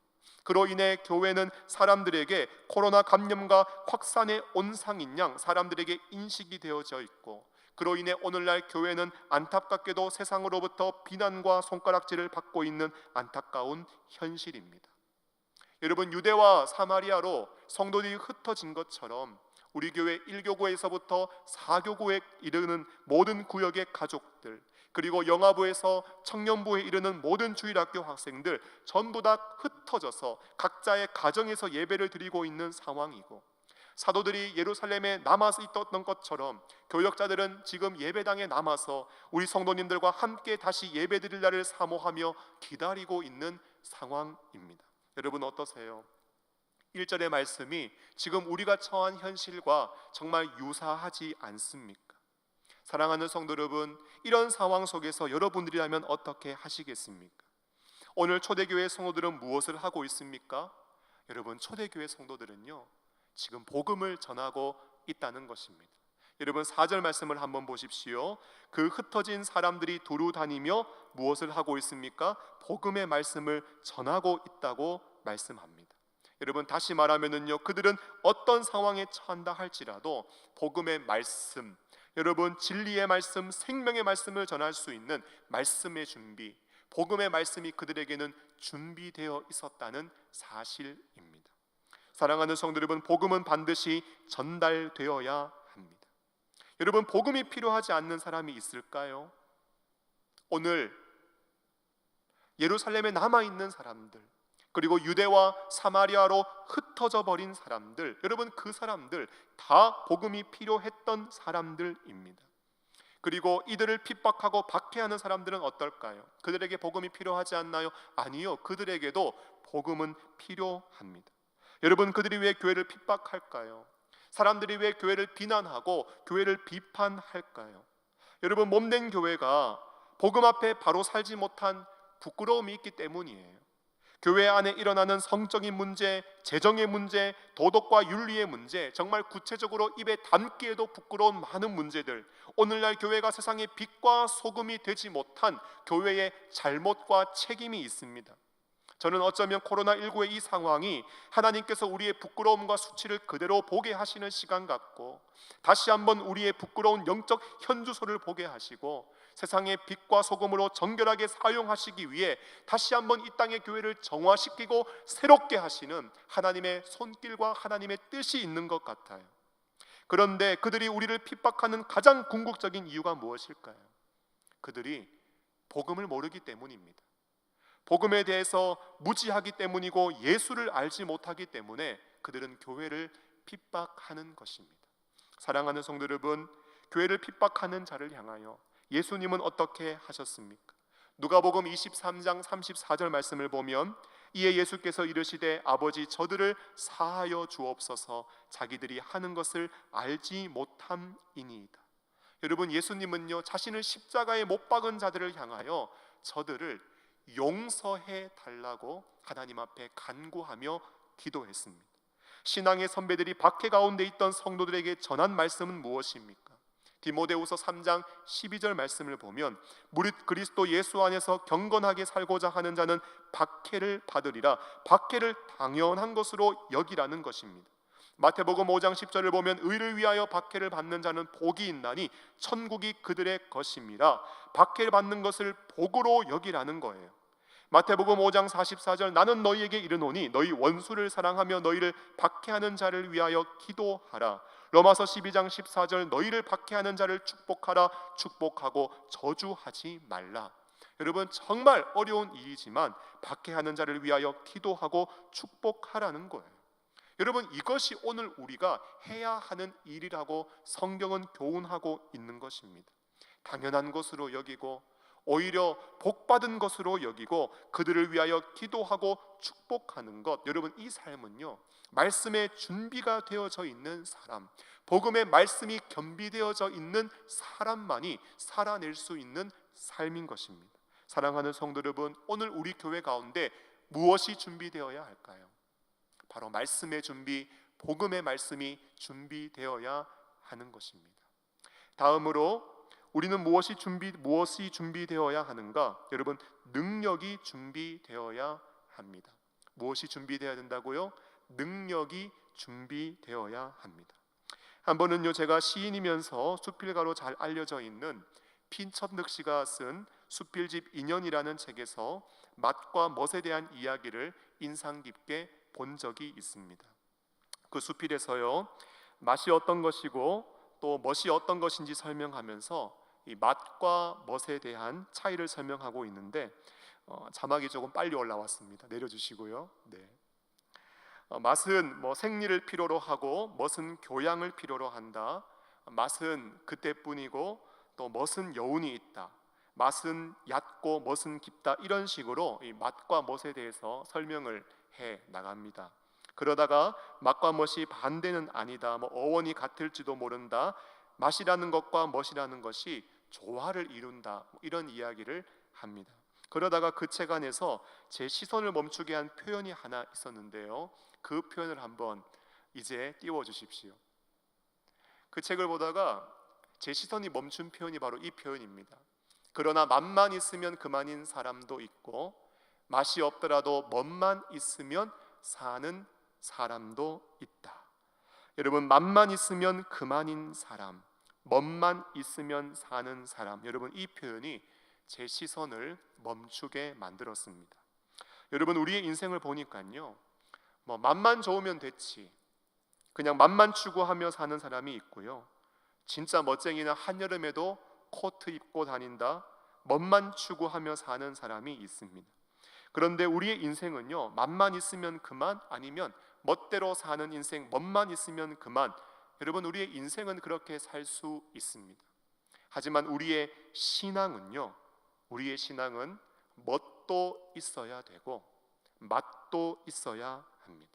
그로 인해 교회는 사람들에게 코로나 감염과 확산의 온상인 양 사람들에게 인식이 되어져 있고, 그로 인해 오늘날 교회는 안타깝게도 세상으로부터 비난과 손가락질을 받고 있는 안타까운 현실입니다. 여러분, 유대와 사마리아로 성도들이 흩어진 것처럼 우리 교회 1교구에서부터 4교구에 이르는 모든 구역의 가족들, 그리고 영아부에서 청년부에 이르는 모든 주일학교 학생들 전부 다 흩어져서 각자의 가정에서 예배를 드리고 있는 상황이고, 사도들이 예루살렘에 남아서 있었던 것처럼 교역자들은 지금 예배당에 남아서 우리 성도님들과 함께 다시 예배드릴 날을 사모하며 기다리고 있는 상황입니다. 여러분 어떠세요? 1절의 말씀이 지금 우리가 처한 현실과 정말 유사하지 않습니까? 사랑하는 성도 여러분, 이런 상황 속에서 여러분들이라면 어떻게 하시겠습니까? 오늘 초대교회 성도들은 무엇을 하고 있습니까? 여러분, 초대교회 성도들은요, 지금 복음을 전하고 있다는 것입니다. 여러분 4절 말씀을 한번 보십시오. 그 흩어진 사람들이 두루 다니며 무엇을 하고 있습니까? 복음의 말씀을 전하고 있다고 말씀합니다. 여러분 다시 말하면은요, 그들은 어떤 상황에 처한다 할지라도 복음의 말씀, 여러분 진리의 말씀, 생명의 말씀을 전할 수 있는 말씀의 준비, 복음의 말씀이 그들에게는 준비되어 있었다는 사실입니다. 사랑하는 성도 여러분, 복음은 반드시 전달되어야 합니다. 여러분, 복음이 필요하지 않는 사람이 있을까요? 오늘 예루살렘에 남아있는 사람들, 그리고 유대와 사마리아로 흩어져 버린 사람들, 여러분 그 사람들 다 복음이 필요했던 사람들입니다. 그리고 이들을 핍박하고 박해하는 사람들은 어떨까요? 그들에게 복음이 필요하지 않나요? 아니요, 그들에게도 복음은 필요합니다. 여러분, 그들이 왜 교회를 핍박할까요? 사람들이 왜 교회를 비난하고 교회를 비판할까요? 여러분, 몸된 교회가 복음 앞에 바로 살지 못한 부끄러움이 있기 때문이에요. 교회 안에 일어나는 성적인 문제, 재정의 문제, 도덕과 윤리의 문제, 정말 구체적으로 입에 담기에도 부끄러운 많은 문제들, 오늘날 교회가 세상의 빛과 소금이 되지 못한 교회의 잘못과 책임이 있습니다. 저는 어쩌면 코로나19의 이 상황이 하나님께서 우리의 부끄러움과 수치를 그대로 보게 하시는 시간 같고, 다시 한번 우리의 부끄러운 영적 현주소를 보게 하시고 세상의 빛과 소금으로 정결하게 사용하시기 위해 다시 한번 이 땅의 교회를 정화시키고 새롭게 하시는 하나님의 손길과 하나님의 뜻이 있는 것 같아요. 그런데 그들이 우리를 핍박하는 가장 궁극적인 이유가 무엇일까요? 그들이 복음을 모르기 때문입니다. 복음에 대해서 무지하기 때문이고 예수를 알지 못하기 때문에 그들은 교회를 핍박하는 것입니다. 사랑하는 성도 여러분, 교회를 핍박하는 자를 향하여 예수님은 어떻게 하셨습니까? 누가복음 23장 34절 말씀을 보면, 이에 예수께서 이르시되 아버지 저들을 사하여 주옵소서, 자기들이 하는 것을 알지 못함이니이다. 여러분, 예수님은요, 자신을 십자가에 못 박은 자들을 향하여 저들을 용서해 달라고 하나님 앞에 간구하며 기도했습니다. 신앙의 선배들이 박해 가운데 있던 성도들에게 전한 말씀은 무엇입니까? 디모데후서 3장 12절 말씀을 보면, 무릇 그리스도 예수 안에서 경건하게 살고자 하는 자는 박해를 받으리라, 박해를 당연한 것으로 여기라는 것입니다. 마태복음 5장 10절을 보면, 의를 위하여 박해를 받는 자는 복이 있나니 천국이 그들의 것임이라, 박해를 받는 것을 복으로 여기라는 거예요. 마태복음 5장 44절, 나는 너희에게 이르노니 너희 원수를 사랑하며 너희를 박해하는 자를 위하여 기도하라. 로마서 12장 14절, 너희를 박해하는 자를 축복하라, 축복하고 저주하지 말라. 여러분, 정말 어려운 일이지만 박해하는 자를 위하여 기도하고 축복하라는 거예요. 여러분, 이것이 오늘 우리가 해야 하는 일이라고 성경은 교훈하고 있는 것입니다. 당연한 것으로 여기고 오히려 복받은 것으로 여기고 그들을 위하여 기도하고 축복하는 것, 여러분 이 삶은요, 말씀의 준비가 되어져 있는 사람, 복음의 말씀이 겸비되어져 있는 사람만이 살아낼 수 있는 삶인 것입니다. 사랑하는 성도 여러분, 오늘 우리 교회 가운데 무엇이 준비되어야 할까요? 바로 말씀의 준비, 복음의 말씀이 준비되어야 하는 것입니다. 다음으로 우리는 무엇이 준비되어야 하는가? 여러분, 능력이 준비되어야 합니다. 무엇이 준비되어야 된다고요? 능력이 준비되어야 합니다. 한 번은요, 제가 시인이면서 수필가로 잘 알려져 있는 핀천득 씨가 쓴 수필집 인연이라는 책에서 맛과 멋에 대한 이야기를 인상 깊게 본 적이 있습니다. 그 수필에서요, 맛이 어떤 것이고 또 멋이 어떤 것인지 설명하면서 이 맛과 멋에 대한 차이를 설명하고 있는데 자막이 조금 빨리 올라왔습니다. 내려주시고요. 네. 맛은 생리를 필요로 하고 멋은 교양을 필요로 한다. 맛은 그때뿐이고 또 멋은 여운이 있다. 맛은 얕고 멋은 깊다. 이런 식으로 이 맛과 멋에 대해서 설명을 해 나갑니다. 그러다가 맛과 멋이 반대는 아니다. 어원이 같을지도 모른다. 맛이라는 것과 멋이라는 것이 조화를 이룬다. 이런 이야기를 합니다. 그러다가 그 책 안에서 제 시선을 멈추게 한 표현이 하나 있었는데요. 그 표현을 한번 이제 띄워주십시오. 그 책을 보다가 제 시선이 멈춘 표현이 바로 이 표현입니다. 그러나 맛만 있으면 그만인 사람도 있고 맛이 없더라도 멋만 있으면 사는 사람도 있다. 여러분, 맛만 있으면 그만인 사람, 멋만 있으면 사는 사람, 여러분, 이 표현이 제 시선을 멈추게 만들었습니다. 여러분, 우리의 인생을 보니까요, 맛만 좋으면 됐지, 그냥 맛만 추구하며 사는 사람이 있고요, 진짜 멋쟁이나 한여름에도 코트 입고 다닌다, 멋만 추구하며 사는 사람이 있습니다. 그런데 우리의 인생은요, 맛만 있으면 그만, 아니면 멋대로 사는 인생, 멋만 있으면 그만. 여러분, 우리의 인생은 그렇게 살 수 있습니다. 하지만 우리의 신앙은 멋도 있어야 되고 맛도 있어야 합니다.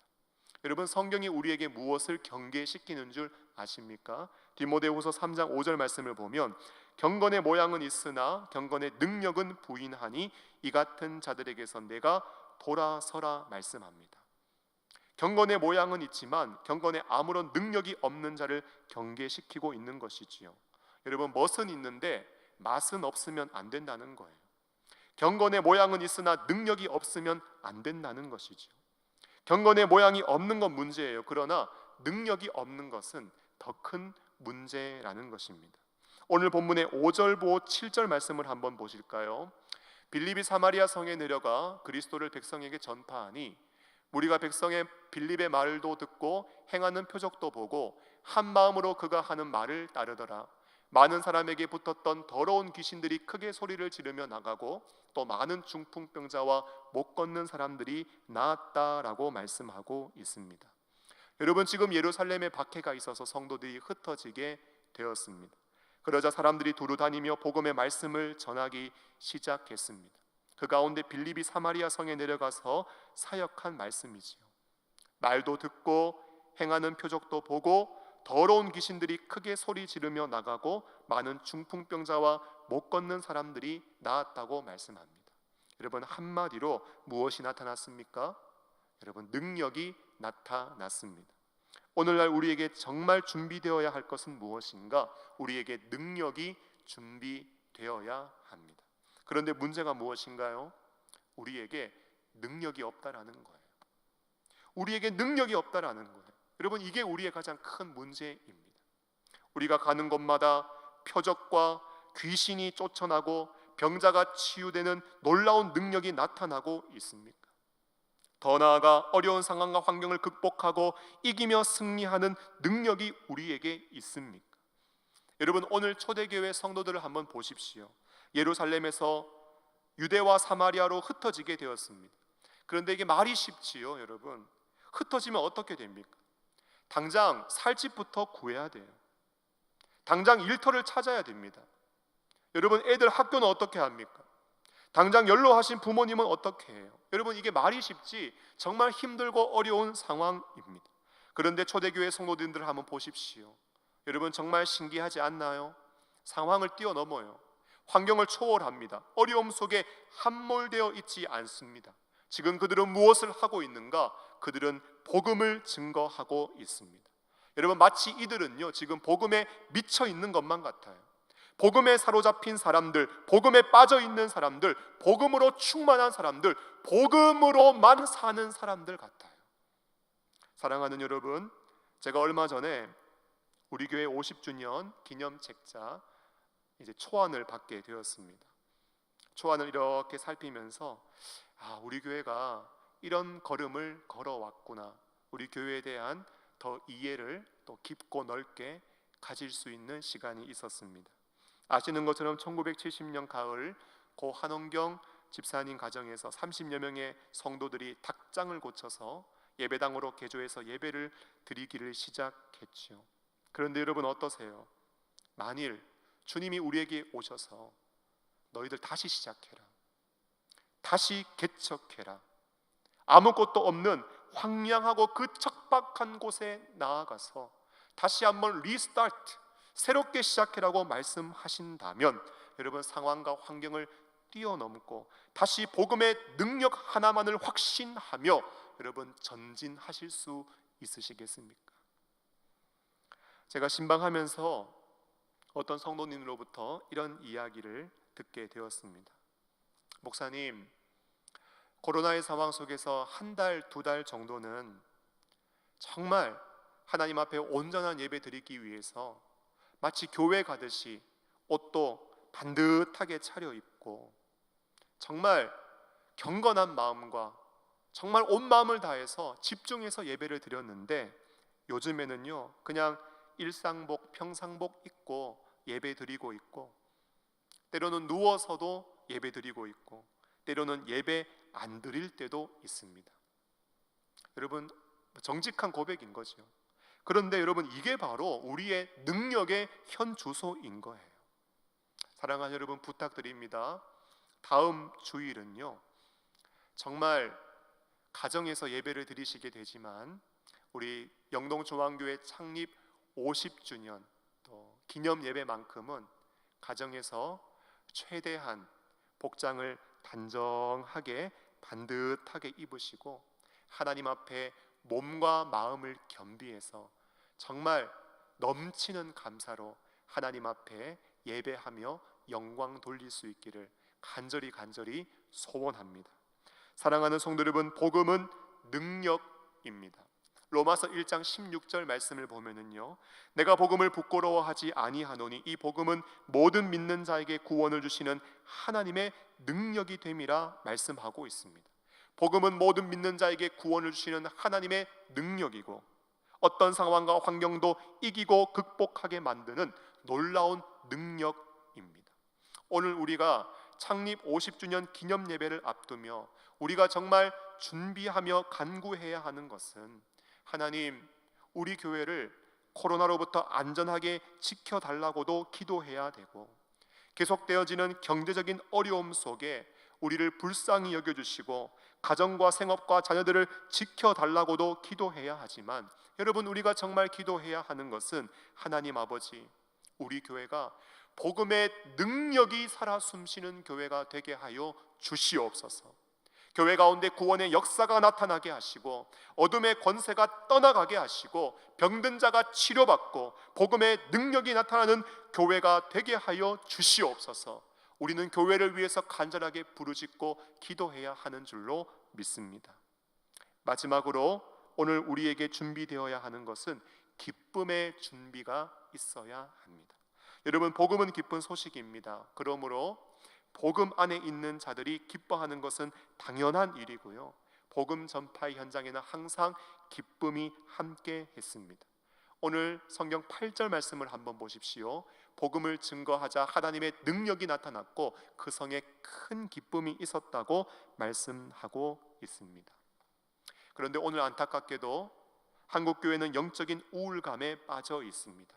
여러분, 성경이 우리에게 무엇을 경계시키는 줄 아십니까? 디모데후서 3장 5절 말씀을 보면 경건의 모양은 있으나 경건의 능력은 부인하니 이 같은 자들에게서 내가 돌아서라 말씀합니다. 경건의 모양은 있지만 경건에 아무런 능력이 없는 자를 경계시키고 있는 것이지요. 여러분, 멋은 있는데 맛은 없으면 안 된다는 거예요. 경건의 모양은 있으나 능력이 없으면 안 된다는 것이죠. 경건의 모양이 없는 건 문제예요. 그러나 능력이 없는 것은 더 큰 문제라는 것입니다. 오늘 본문의 5절부터 7절 말씀을 한번 보실까요? 빌립이 사마리아 성에 내려가 그리스도를 백성에게 전파하니 무리가 백성의 빌립의 말도 듣고 행하는 표적도 보고 한 마음으로 그가 하는 말을 따르더라. 많은 사람에게 붙었던 더러운 귀신들이 크게 소리를 지르며 나가고 또 많은 중풍병자와 못 걷는 사람들이 나았다라고 말씀하고 있습니다. 여러분, 지금 예루살렘에 박해가 있어서 성도들이 흩어지게 되었습니다. 그러자 사람들이 두루 다니며 복음의 말씀을 전하기 시작했습니다. 그 가운데 빌립이 사마리아 성에 내려가서 사역한 말씀이지요. 말도 듣고 행하는 표적도 보고 더러운 귀신들이 크게 소리 지르며 나가고 많은 중풍병자와 못 걷는 사람들이 나았다고 말씀합니다. 여러분, 한마디로 무엇이 나타났습니까? 여러분, 능력이 나타났습니다. 오늘날 우리에게 정말 준비되어야 할 것은 무엇인가? 우리에게 능력이 준비되어야 합니다. 그런데 문제가 무엇인가요? 우리에게 능력이 없다라는 거예요. 우리에게 능력이 없다라는 거예요. 여러분, 이게 우리의 가장 큰 문제입니다. 우리가 가는 곳마다 표적과 귀신이 쫓아나고 병자가 치유되는 놀라운 능력이 나타나고 있습니까? 더 나아가 어려운 상황과 환경을 극복하고 이기며 승리하는 능력이 우리에게 있습니까? 여러분, 오늘 초대교회 성도들을 한번 보십시오. 예루살렘에서 유대와 사마리아로 흩어지게 되었습니다. 그런데 이게 말이 쉽지요. 여러분, 흩어지면 어떻게 됩니까? 당장 살 집부터 구해야 돼요. 당장 일터를 찾아야 됩니다. 여러분, 애들 학교는 어떻게 합니까? 당장 연로하신 부모님은 어떻게 해요? 여러분, 이게 말이 쉽지 정말 힘들고 어려운 상황입니다. 그런데 초대교회 성도님들 한번 보십시오. 여러분, 정말 신기하지 않나요? 상황을 뛰어넘어요. 환경을 초월합니다. 어려움 속에 함몰되어 있지 않습니다. 지금 그들은 무엇을 하고 있는가? 그들은 복음을 증거하고 있습니다. 여러분, 마치 이들은요 지금 복음에 미쳐 있는 것만 같아요. 복음에 사로잡힌 사람들, 복음에 빠져 있는 사람들, 복음으로 충만한 사람들, 복음으로만 사는 사람들 같아요. 사랑하는 여러분, 제가 얼마 전에 우리 교회 50주년 기념책자 이제 초안을 받게 되었습니다. 초안을 이렇게 살피면서 우리 교회가 이런 걸음을 걸어왔구나, 우리 교회에 대한 더 이해를 또 깊고 넓게 가질 수 있는 시간이 있었습니다. 아시는 것처럼 1970년 가을 고 한원경 집사님 가정에서 30여 명의 성도들이 닭장을 고쳐서 예배당으로 개조해서 예배를 드리기를 시작했죠. 그런데 여러분 어떠세요? 만일 주님이 우리에게 오셔서 너희들 다시 시작해라, 다시 개척해라, 아무것도 없는 황량하고 그 척박한 곳에 나아가서 다시 한번 리스타트, 새롭게 시작해라고 말씀하신다면 여러분 상황과 환경을 뛰어넘고 다시 복음의 능력 하나만을 확신하며 여러분 전진하실 수 있으시겠습니까? 제가 신방하면서 어떤 성도님으로부터 이런 이야기를 듣게 되었습니다. 목사님, 코로나의 상황 속에서 한 달, 두 달 정도는 정말 하나님 앞에 온전한 예배 드리기 위해서 마치 교회 가듯이 옷도 반듯하게 차려입고 정말 경건한 마음과 정말 온 마음을 다해서 집중해서 예배를 드렸는데 요즘에는요 그냥 일상복, 평상복 입고 예배 드리고 있고, 때로는 누워서도 예배 드리고 있고, 때로는 예배 안 드릴 때도 있습니다. 여러분 정직한 고백인 거죠. 그런데 여러분 이게 바로 우리의 능력의 현 주소인 거예요. 사랑하는 여러분, 부탁드립니다. 다음 주일은요 정말 가정에서 예배를 드리시게 되지만 우리 영동중앙교회 창립 50주년 또 기념 예배만큼은 가정에서 최대한 복장을 단정하게 반듯하게 입으시고 하나님 앞에 몸과 마음을 겸비해서 정말 넘치는 감사로 하나님 앞에 예배하며 영광 돌릴 수 있기를 간절히 소원합니다. 사랑하는 성도 여러분, 복음은 능력입니다. 로마서 1장 16절 말씀을 보면은요, 내가 복음을 부끄러워하지 아니하노니 이 복음은 모든 믿는 자에게 구원을 주시는 하나님의 능력이 됨이라 말씀하고 있습니다. 복음은 모든 믿는 자에게 구원을 주시는 하나님의 능력이고 어떤 상황과 환경도 이기고 극복하게 만드는 놀라운 능력입니다. 오늘 우리가 창립 50주년 기념 예배를 앞두며 우리가 정말 준비하며 간구해야 하는 것은 하나님, 우리 교회를 코로나로부터 안전하게 지켜달라고도 기도해야 되고 계속되어지는 경제적인 어려움 속에 우리를 불쌍히 여겨주시고 가정과 생업과 자녀들을 지켜달라고도 기도해야 하지만 여러분 우리가 정말 기도해야 하는 것은 하나님 아버지, 우리 교회가 복음의 능력이 살아 숨쉬는 교회가 되게 하여 주시옵소서. 교회 가운데 구원의 역사가 나타나게 하시고 어둠의 권세가 떠나가게 하시고 병든 자가 치료받고 복음의 능력이 나타나는 교회가 되게 하여 주시옵소서. 우리는 교회를 위해서 간절하게 부르짖고 기도해야 하는 줄로 믿습니다. 마지막으로 오늘 우리에게 준비되어야 하는 것은 기쁨의 준비가 있어야 합니다. 여러분 복음은 기쁜 소식입니다. 그러므로 복음 안에 있는 자들이 기뻐하는 것은 당연한 일이고요, 복음 전파의 현장에는 항상 기쁨이 함께 했습니다. 오늘 성경 8절 말씀을 한번 보십시오. 복음을 증거하자 하나님의 능력이 나타났고 그 성에 큰 기쁨이 있었다고 말씀하고 있습니다. 그런데 오늘 안타깝게도 한국교회는 영적인 우울감에 빠져 있습니다.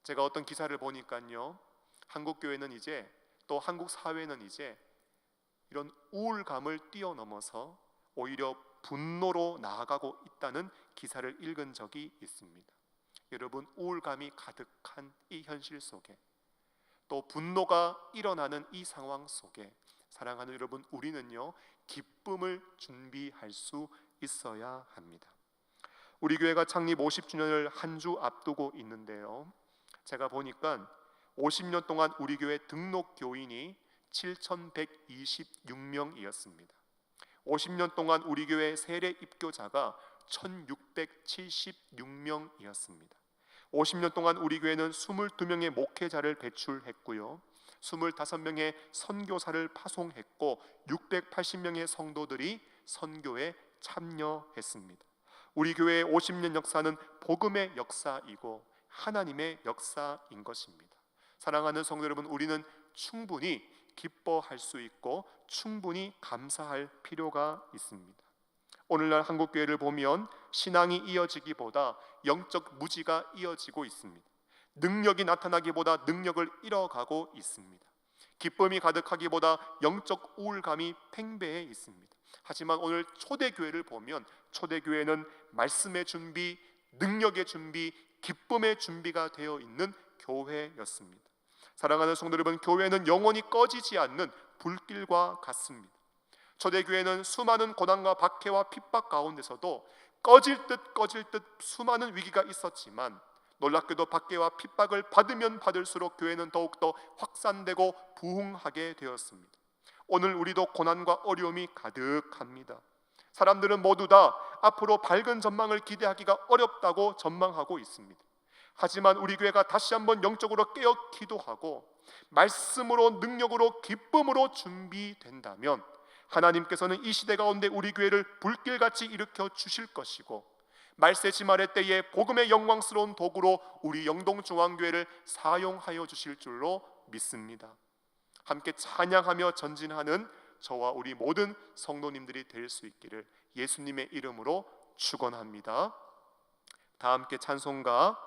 제가 어떤 기사를 보니까요, 한국교회는 이제 또 한국 사회는 이제 이런 우울감을 뛰어넘어서 오히려 분노로 나아가고 있다는 기사를 읽은 적이 있습니다. 여러분 우울감이 가득한 이 현실 속에 또 분노가 일어나는 이 상황 속에 사랑하는 여러분, 우리는요 기쁨을 준비할 수 있어야 합니다. 우리 교회가 창립 50주년을 한 주 앞두고 있는데요, 제가 보니까 50년 동안 우리 교회 등록 교인이 7,126명이었습니다. 50년 동안 우리 교회 세례 입교자가 1,676명이었습니다. 50년 동안 우리 교회는 22명의 목회자를 배출했고요, 25명의 선교사를 파송했고 680명의 성도들이 선교에 참여했습니다. 우리 교회의 50년 역사는 복음의 역사이고 하나님의 역사인 것입니다. 사랑하는 성도 여러분, 우리는 충분히 기뻐할 수 있고 충분히 감사할 필요가 있습니다. 오늘날 한국교회를 보면 신앙이 이어지기보다 영적 무지가 이어지고 있습니다. 능력이 나타나기보다 능력을 잃어가고 있습니다. 기쁨이 가득하기보다 영적 우울감이 팽배해 있습니다. 하지만 오늘 초대교회를 보면 초대교회는 말씀의 준비, 능력의 준비, 기쁨의 준비가 되어 있는 교회였습니다. 사랑하는 성도 여러분, 교회는 영원히 꺼지지 않는 불길과 같습니다. 초대교회는 수많은 고난과 박해와 핍박 가운데서도 꺼질 듯 수많은 위기가 있었지만 놀랍게도 박해와 핍박을 받으면 받을수록 교회는 더욱더 확산되고 부흥하게 되었습니다. 오늘 우리도 고난과 어려움이 가득합니다. 사람들은 모두 다 앞으로 밝은 전망을 기대하기가 어렵다고 전망하고 있습니다. 하지만 우리 교회가 다시 한번 영적으로 깨어 기도하고 말씀으로, 능력으로, 기쁨으로 준비된다면 하나님께서는 이 시대 가운데 우리 교회를 불길같이 일으켜 주실 것이고 말세 지말의 때에 복음의 영광스러운 도구로 우리 영동중앙교회를 사용하여 주실 줄로 믿습니다. 함께 찬양하며 전진하는 저와 우리 모든 성도님들이 될 수 있기를 예수님의 이름으로 축원합니다. 다 함께 찬송가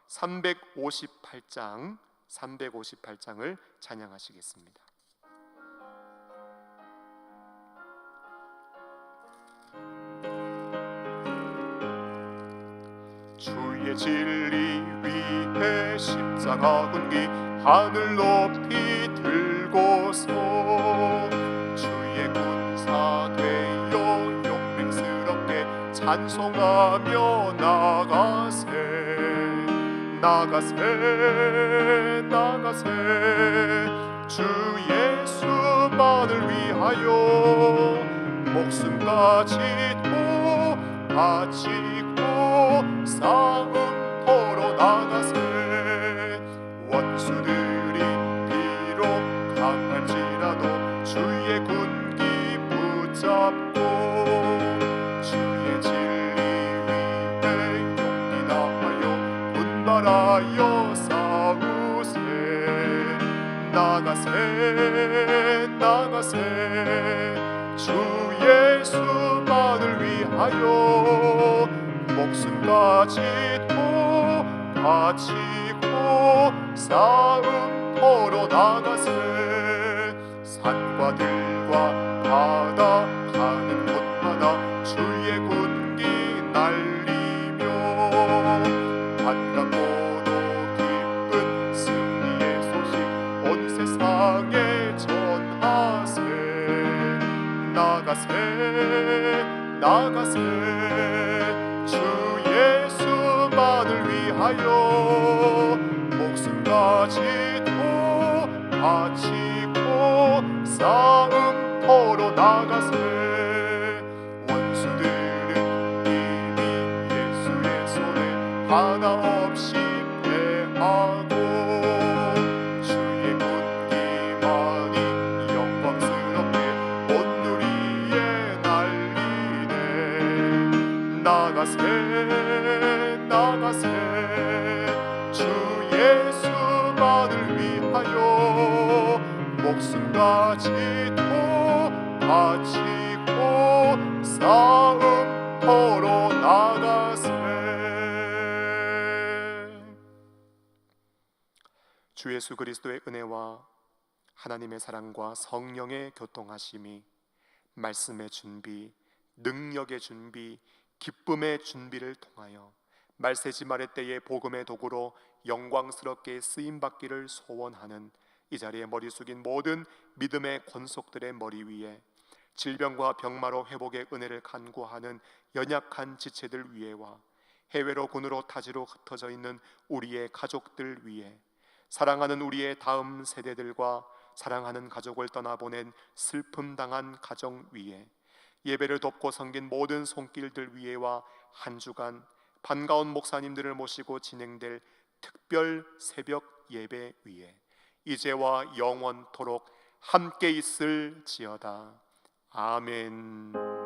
358장을 찬양하시겠습니다. 주의 진리 위에 십자가 군기 하늘 높이 들고서 주의 군사 되어 용맹스럽게 찬송하며 나가세 주 예수만을 위하여 목숨까지도 바치고 싸움터로 나가세 원수들이 비록 강할지라도 주의 군기 붙잡고 주의 진리 위에 용기 다하여 분발하여 싸우세 나가세 주 예수만을 위하여 목숨까지도 바치고 싸움터로 나가세 산과 들과 바다 가는 곳마다 주의 군기 날리며 반갑고도 기쁜 승리의 소식 온 세상에 전하세 나가세 주 예수만을 위하여 목숨까지도 바치고 싸움터로 나가세 원수들은 이미 예수의 손에 하나 없이 패하고 주의 군기만이 영광스럽게 온누리에 날리네 나가세 주 예수만을 위하여 목숨까지도 바치고 싸움터로 나가세. 주 예수 그리스도의 은혜와 하나님의 사랑과 성령의 교통하심이 말씀의 준비, 능력의 준비, 기쁨의 준비를 통하여 말세지말의 때에 복음의 도구로 영광스럽게 쓰임받기를 소원하는 이 자리에 머리 숙인 모든 믿음의 권속들의 머리 위에 질병과 병마로 회복의 은혜를 간구하는 연약한 지체들 위에와 해외로 군으로 타지로 흩어져 있는 우리의 가족들 위해, 사랑하는 우리의 다음 세대들과 사랑하는 가족을 떠나보낸 슬픔 당한 가정 위에, 예배를 돕고 섬긴 모든 손길들 위에와 한 주간 반가운 목사님들을 모시고 진행될 특별 새벽 예배 위에 이제와 영원토록 함께 있을지어다. 아멘.